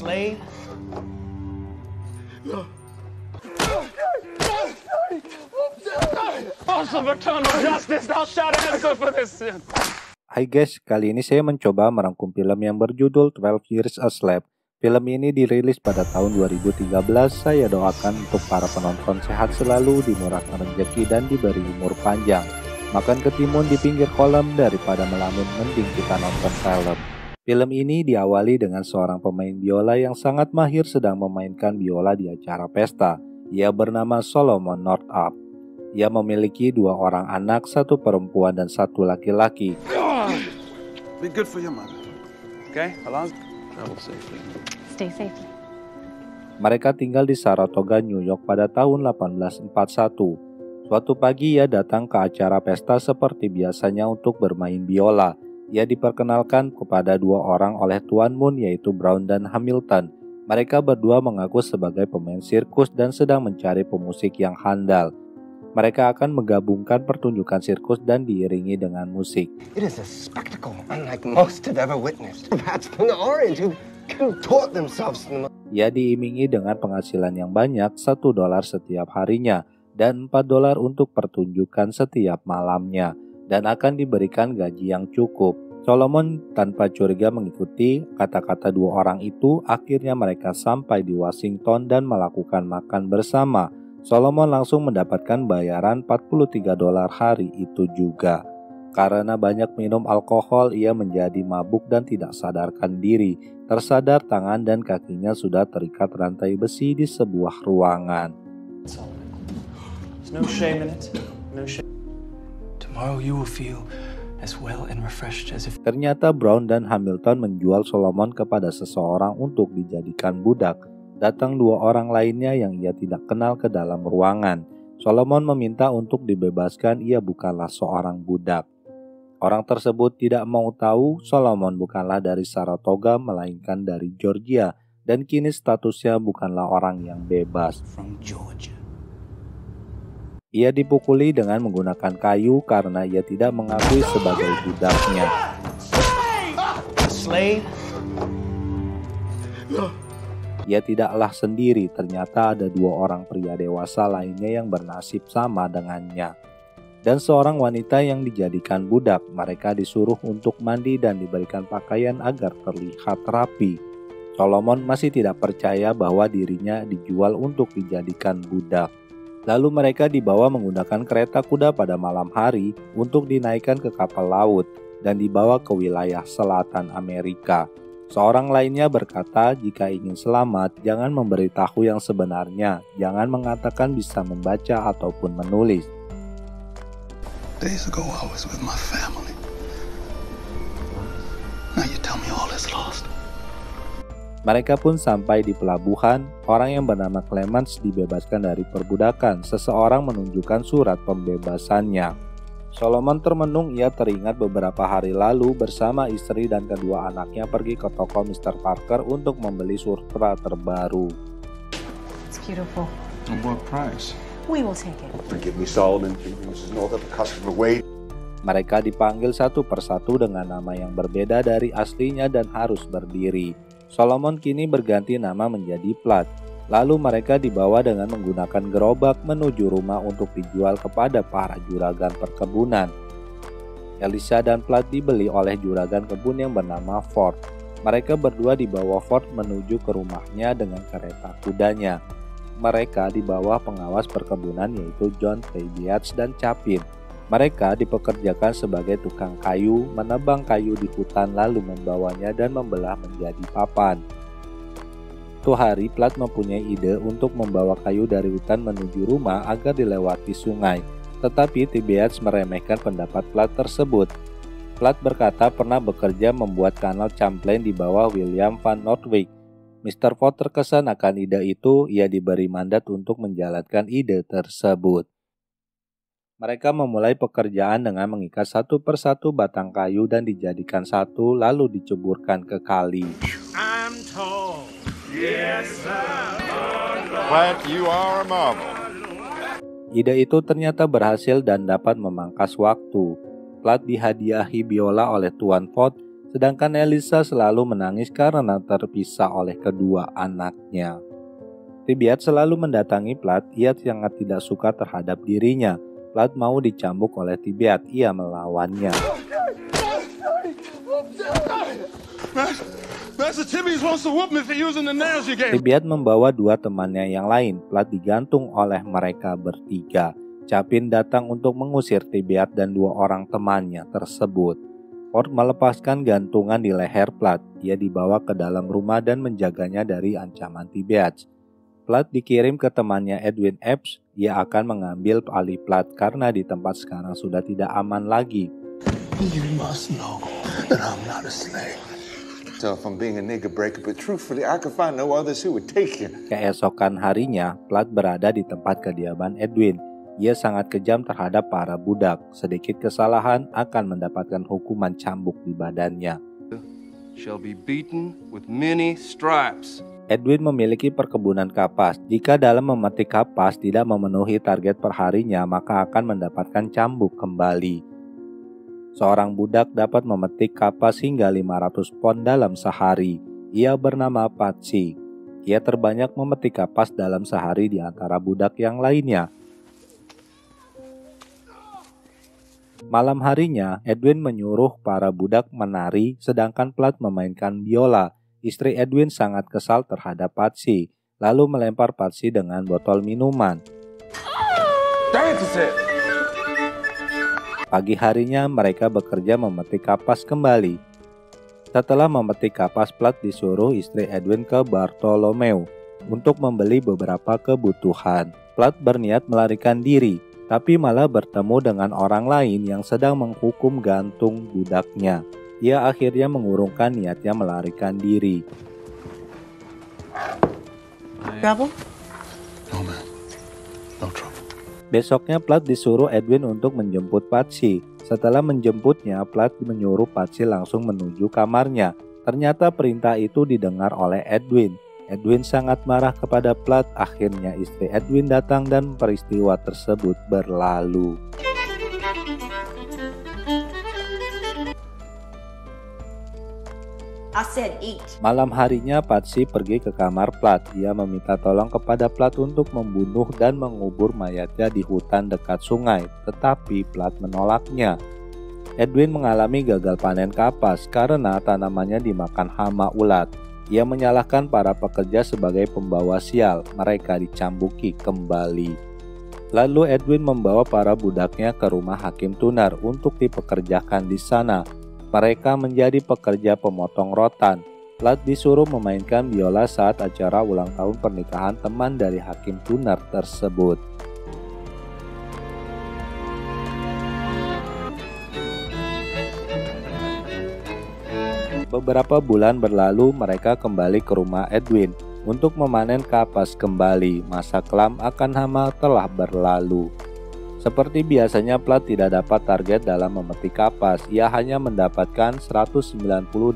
slave. Awesome eternal justice, thou shalt answer for this sin. Hai guys, kali ini saya mencoba merangkum film yang berjudul 12 Years a Slave. Film ini dirilis pada tahun 2013. Saya doakan untuk para penonton sehat selalu, dimurahkan rezeki dan diberi umur panjang. Makan ketimun di pinggir kolam daripada melamun, mending kita nonton film. Film ini diawali dengan seorang pemain biola yang sangat mahir sedang memainkan biola di acara pesta. Ia bernama Solomon Northup. Ia memiliki 2 orang anak, 1 perempuan dan 1 laki-laki. Be good for your mother. Okay, Alonzo? Travel safely. Stay safe. Mereka tinggal di Saratoga, New York pada tahun 1841. Suatu pagi ia datang ke acara pesta seperti biasanya untuk bermain biola. Ia diperkenalkan kepada 2 orang oleh Tuan Moon, yaitu Brown dan Hamilton. Mereka berdua mengaku sebagai pemain sirkus dan sedang mencari pemusik yang handal. Mereka akan menggabungkan pertunjukan sirkus dan diiringi dengan musik. It is a spectacle unlike most have ever witnessed. Rats from the orange who contort themselves in the... Ia diimingi dengan penghasilan yang banyak, $1 setiap harinya, dan $4 untuk pertunjukan setiap malamnya, dan akan diberikan gaji yang cukup. Solomon tanpa curiga mengikuti kata-kata 2 orang itu. Akhirnya mereka sampai di Washington dan melakukan makan bersama. Solomon langsung mendapatkan bayaran $43 hari itu juga. Karena banyak minum alkohol, ia menjadi mabuk dan tidak sadarkan diri. Tersadar tangan dan kakinya sudah terikat rantai besi di sebuah ruangan. No shame in it. No shame. Tomorrow you will feel as well and refreshed as if... Ternyata Brown dan Hamilton menjual Solomon kepada seseorang untuk dijadikan budak. Datang 2 orang lainnya yang ia tidak kenal ke dalam ruangan. Solomon meminta untuk dibebaskan, ia bukanlah seorang budak. Orang tersebut tidak mau tahu Solomon bukanlah dari Saratoga melainkan dari Georgia, dan kini statusnya bukanlah orang yang bebas. From Georgia. Ia dipukuli dengan menggunakan kayu karena ia tidak mengakui sebagai budaknya. Slave. Ia tidaklah sendiri, ternyata ada 2 orang pria dewasa lainnya yang bernasib sama dengannya. Dan seorang wanita yang dijadikan budak. Mereka disuruh untuk mandi dan diberikan pakaian agar terlihat rapi. Solomon masih tidak percaya bahwa dirinya dijual untuk dijadikan budak. Lalu mereka dibawa menggunakan kereta kuda pada malam hari untuk dinaikkan ke kapal laut dan dibawa ke wilayah selatan Amerika. Seorang lainnya berkata, jika ingin selamat, jangan memberitahu yang sebenarnya, jangan mengatakan bisa membaca ataupun menulis. Days ago I was with my family. Now you tell me all is lost. Mereka pun sampai di pelabuhan. Orang yang bernama Clemens dibebaskan dari perbudakan. Seseorang menunjukkan surat pembebasannya. Solomon termenung, ia teringat beberapa hari lalu bersama istri dan kedua anaknya pergi ke toko Mr. Parker untuk membeli sutra terbaru. It's beautiful. At what price? We will take it. Forgive me, Solomon. Mrs. Northup, the customer wait. Mereka dipanggil satu persatu dengan nama yang berbeda dari aslinya dan harus berdiri. Solomon kini berganti nama menjadi Platt. Lalu mereka dibawa dengan menggunakan gerobak menuju rumah untuk dijual kepada para juragan perkebunan. Elisa dan Platt dibeli oleh juragan kebun yang bernama Ford. Mereka berdua dibawa Ford menuju ke rumahnya dengan kereta kudanya. Mereka dibawa pengawas perkebunan yaitu John T. Beats dan Chapin. Mereka dipekerjakan sebagai tukang kayu, menebang kayu di hutan lalu membawanya dan membelah menjadi papan. Suatu hari, Platt mempunyai ide untuk membawa kayu dari hutan menuju rumah agar dilewati sungai. Tetapi Beats meremehkan pendapat Platt tersebut. Platt berkata pernah bekerja membuat kanal Champlain di bawah William Van Nortwick. Mr. Ford terkesan akan ide itu, ia diberi mandat untuk menjalankan ide tersebut. Mereka memulai pekerjaan dengan mengikat satu persatu batang kayu dan dijadikan satu lalu diceburkan ke kali. I'm told. Yes, sir. Platt, you are a marvel. Ide itu ternyata berhasil dan dapat memangkas waktu. Platt dihadiahi biola oleh Tuan Ford. Sedangkan Elisa selalu menangis karena terpisah oleh kedua anaknya. Tibiat selalu mendatangi Platt. Ia sangat tidak suka terhadap dirinya. Platt mau dicambuk oleh Tibiat. Ia melawannya. Master Timmy's wants to whoop me for using the nails you gave. Tibiat membawa dua temannya yang lain. Platt digantung oleh mereka bertiga. Chapin datang untuk mengusir Tibiat dan dua orang temannya tersebut. Ford melepaskan gantungan di leher Platt. Ia dibawa ke dalam rumah dan menjaganya dari ancaman Tibiat. Platt dikirim ke temannya Edwin Epps. Ia akan mengambil alih Platt karena di tempat sekarang sudah tidak aman lagi. You must know that I'm not a slave. Tell if I'm being a nigger breaker, but truthfully, I could find no others who would take you. Keesokan harinya, Platt berada di tempat kediaman Edwin. Ia sangat kejam terhadap para budak. Sedikit kesalahan akan mendapatkan hukuman cambuk di badannya. Shall be beaten with many stripes. Edwin memiliki perkebunan kapas. Jika dalam memetik kapas tidak memenuhi target perharinya, maka akan mendapatkan cambuk kembali. Seorang budak dapat memetik kapas hingga 500 pon dalam sehari. Ia bernama Patsy. Ia terbanyak memetik kapas dalam sehari di antara budak yang lainnya. Malam harinya, Edwin menyuruh para budak menari, sedangkan Platt memainkan biola. Istri Edwin sangat kesal terhadap Patsy, lalu melempar Patsy dengan botol minuman. Pagi harinya, mereka bekerja memetik kapas kembali. Setelah memetik kapas, Platt disuruh istri Edwin ke Bartholomew untuk membeli beberapa kebutuhan. Platt berniat melarikan diri, tapi malah bertemu dengan orang lain yang sedang menghukum gantung budaknya. Ia akhirnya mengurungkan niatnya melarikan diri. Trouble? No, man. No trouble. Besoknya Platt disuruh Edwin untuk menjemput Patsy. Setelah menjemputnya, Platt menyuruh Patsy langsung menuju kamarnya. Ternyata perintah itu didengar oleh Edwin. Edwin sangat marah kepada Platt. Akhirnya istri Edwin datang dan peristiwa tersebut berlalu. I said eat. Malam harinya Patsy pergi ke kamar Platt. Dia meminta tolong kepada Platt untuk membunuh dan mengubur mayatnya di hutan dekat sungai, tetapi Platt menolaknya. Edwin mengalami gagal panen kapas karena tanamannya dimakan hama ulat. Ia menyalahkan para pekerja sebagai pembawa sial. Mereka dicambuki kembali. Lalu Edwin membawa para budaknya ke rumah Hakim Tunar untuk dipekerjakan di sana. Mereka menjadi pekerja pemotong rotan. Platt disuruh memainkan biola saat acara ulang tahun pernikahan teman dari Hakim Tunar tersebut. Beberapa bulan berlalu, mereka kembali ke rumah Edwin untuk memanen kapas kembali. Masa kelam akan hama telah berlalu. Seperti biasanya, Platt tidak dapat target dalam memetik kapas. Ia hanya mendapatkan 190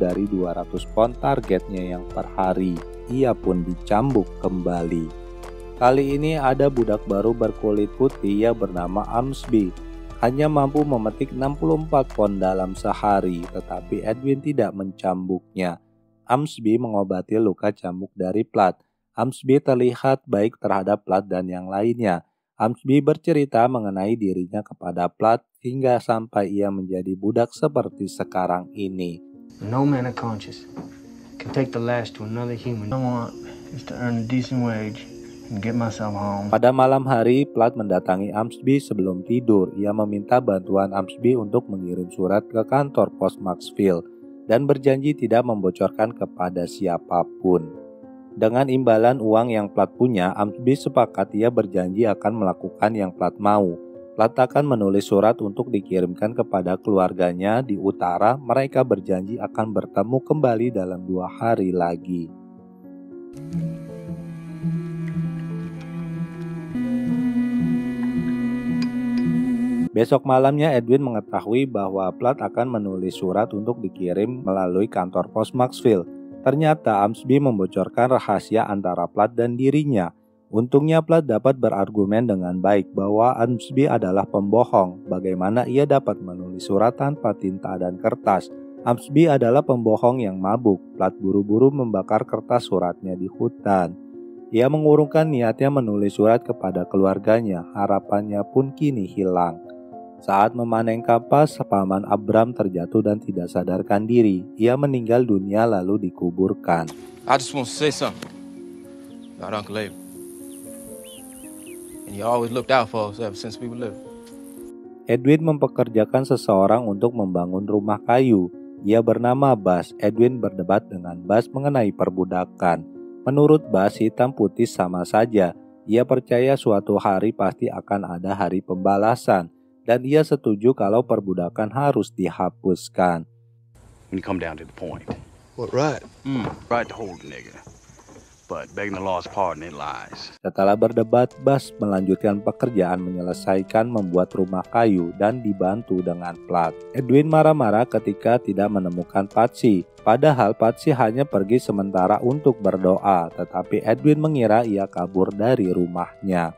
dari 200 pon targetnya yang per hari. Ia pun dicambuk kembali. Kali ini ada budak baru berkulit putih, ia bernama Amsby. Hanya mampu memetik 64 pon dalam sehari, tetapi Edwin tidak mencambuknya. Amsby mengobati luka cambuk dari Platt. Amsby terlihat baik terhadap Platt dan yang lainnya. Amsby bercerita mengenai dirinya kepada Platt hingga sampai ia menjadi budak seperti sekarang ini. No man unconscious can take the lash to another human. I want is to earn a decent wage and get myself home. Pada malam hari, Platt mendatangi Amsby sebelum tidur. Ia meminta bantuan Amsby untuk mengirim surat ke kantor pos Maxfield dan berjanji tidak membocorkan kepada siapapun. Dengan imbalan uang yang Platt punya, Amsby sepakat ia berjanji akan melakukan yang Platt mau. Platt akan menulis surat untuk dikirimkan kepada keluarganya di utara. Mereka berjanji akan bertemu kembali dalam 2 hari lagi. Besok malamnya Edwin mengetahui bahwa Platt akan menulis surat untuk dikirim melalui kantor pos Maxfield. Ternyata Amsby membocorkan rahasia antara Platt dan dirinya. Untungnya Platt dapat berargumen dengan baik bahwa Amsby adalah pembohong. Bagaimana ia dapat menulis surat tanpa tinta dan kertas? Amsby adalah pembohong yang mabuk. Platt buru-buru membakar kertas suratnya di hutan. Ia mengurungkan niatnya menulis surat kepada keluarganya, harapannya pun kini hilang. Saat memanen kapas, paman Abram terjatuh dan tidak sadarkan diri. Ia meninggal dunia lalu dikuburkan. I just want to say something about Uncle Abe. And he always looked out for us ever since we were little. Edwin mempekerjakan seseorang untuk membangun rumah kayu. Ia bernama Bas. Edwin berdebat dengan Bas mengenai perbudakan. Menurut Bas, hitam putih sama saja. Ia percaya suatu hari pasti akan ada hari pembalasan. Dan ia setuju kalau perbudakan harus dihapuskan. When you come down to the point. What right? Right to hold the nigga. But begging the law's pardon, it lies. Setelah berdebat, Bas melanjutkan pekerjaan menyelesaikan membuat rumah kayu dan dibantu dengan Platt. Edwin marah-marah ketika tidak menemukan Patsy. Padahal Patsy hanya pergi sementara untuk berdoa, tetapi Edwin mengira ia kabur dari rumahnya.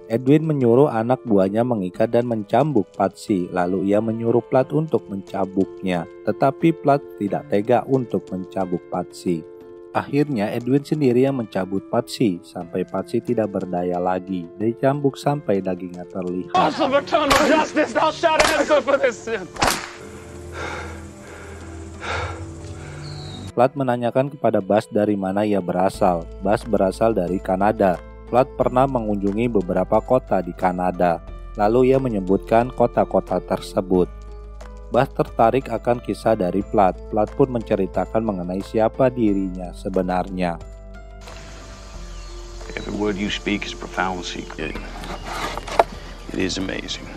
Edwin menyuruh anak buahnya mengikat dan mencambuk Patsy, lalu ia menyuruh Platt untuk mencambuknya, tetapi Platt tidak tega untuk mencambuk Patsy. Akhirnya Edwin sendiri yang mencabut Patsy, sampai Patsy tidak berdaya lagi, dicambuk sampai dagingnya terlihat. Awesome eternal justice, thou shalt answer for this sin. Platt menanyakan kepada Bas dari mana ia berasal. Bas berasal dari Kanada. Platt pernah mengunjungi beberapa kota di Kanada. Lalu ia menyebutkan kota-kota tersebut. Bas tertarik akan kisah dari Platt. Platt pun menceritakan mengenai siapa dirinya sebenarnya. Every word you speak is a profound secret. It is amazing.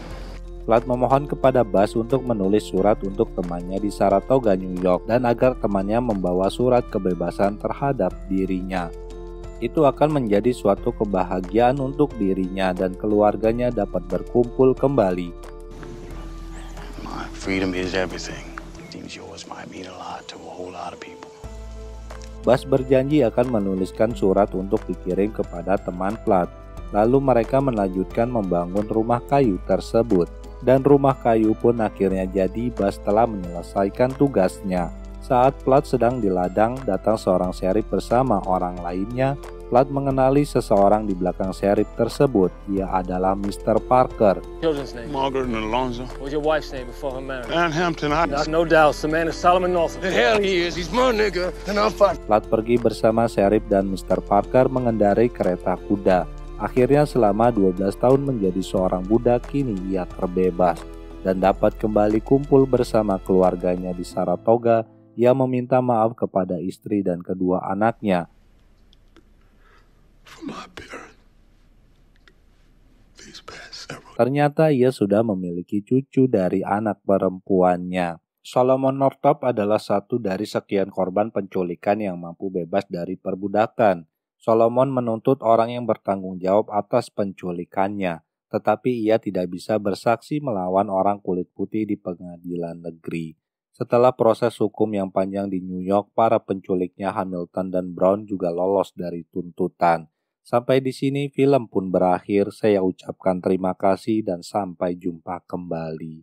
Platt memohon kepada Bas untuk menulis surat untuk temannya di Saratoga, New York, dan agar temannya membawa surat kebebasan terhadap dirinya. Itu akan menjadi suatu kebahagiaan untuk dirinya dan keluarganya dapat berkumpul kembali. My freedom is everything. Seems yours might mean a lot to a whole lot of people. Bas berjanji akan menuliskan surat untuk dikirim kepada teman Platt. Lalu mereka melanjutkan membangun rumah kayu tersebut. Dan rumah kayu pun akhirnya jadi. Bas telah menyelesaikan tugasnya. Saat Platt sedang di ladang, datang seorang sheriff bersama orang lainnya. Platt mengenali seseorang di belakang sheriff tersebut. Ia adalah Mr. Parker. Children's name. Margaret and Alonzo. What was your wife's name before her marriage? Ann Hampton. No doubt, the man is Solomon Northup. The hell he is. He's my nigga, and I'm fighting. Platt pergi bersama sheriff dan Mr. Parker mengendarai kereta kuda. Akhirnya selama 12 tahun menjadi seorang budak, kini ia terbebas dan dapat kembali kumpul bersama keluarganya di Saratoga. Ia meminta maaf kepada istri dan kedua anaknya. Ternyata ia sudah memiliki cucu dari anak perempuannya. Solomon Northup adalah satu dari sekian korban penculikan yang mampu bebas dari perbudakan. Solomon menuntut orang yang bertanggung jawab atas penculikannya, tetapi ia tidak bisa bersaksi melawan orang kulit putih di pengadilan negeri. Setelah proses hukum yang panjang di New York, para penculiknya Hamilton dan Brown juga lolos dari tuntutan. Sampai di sini film pun berakhir. Saya ucapkan terima kasih dan sampai jumpa kembali.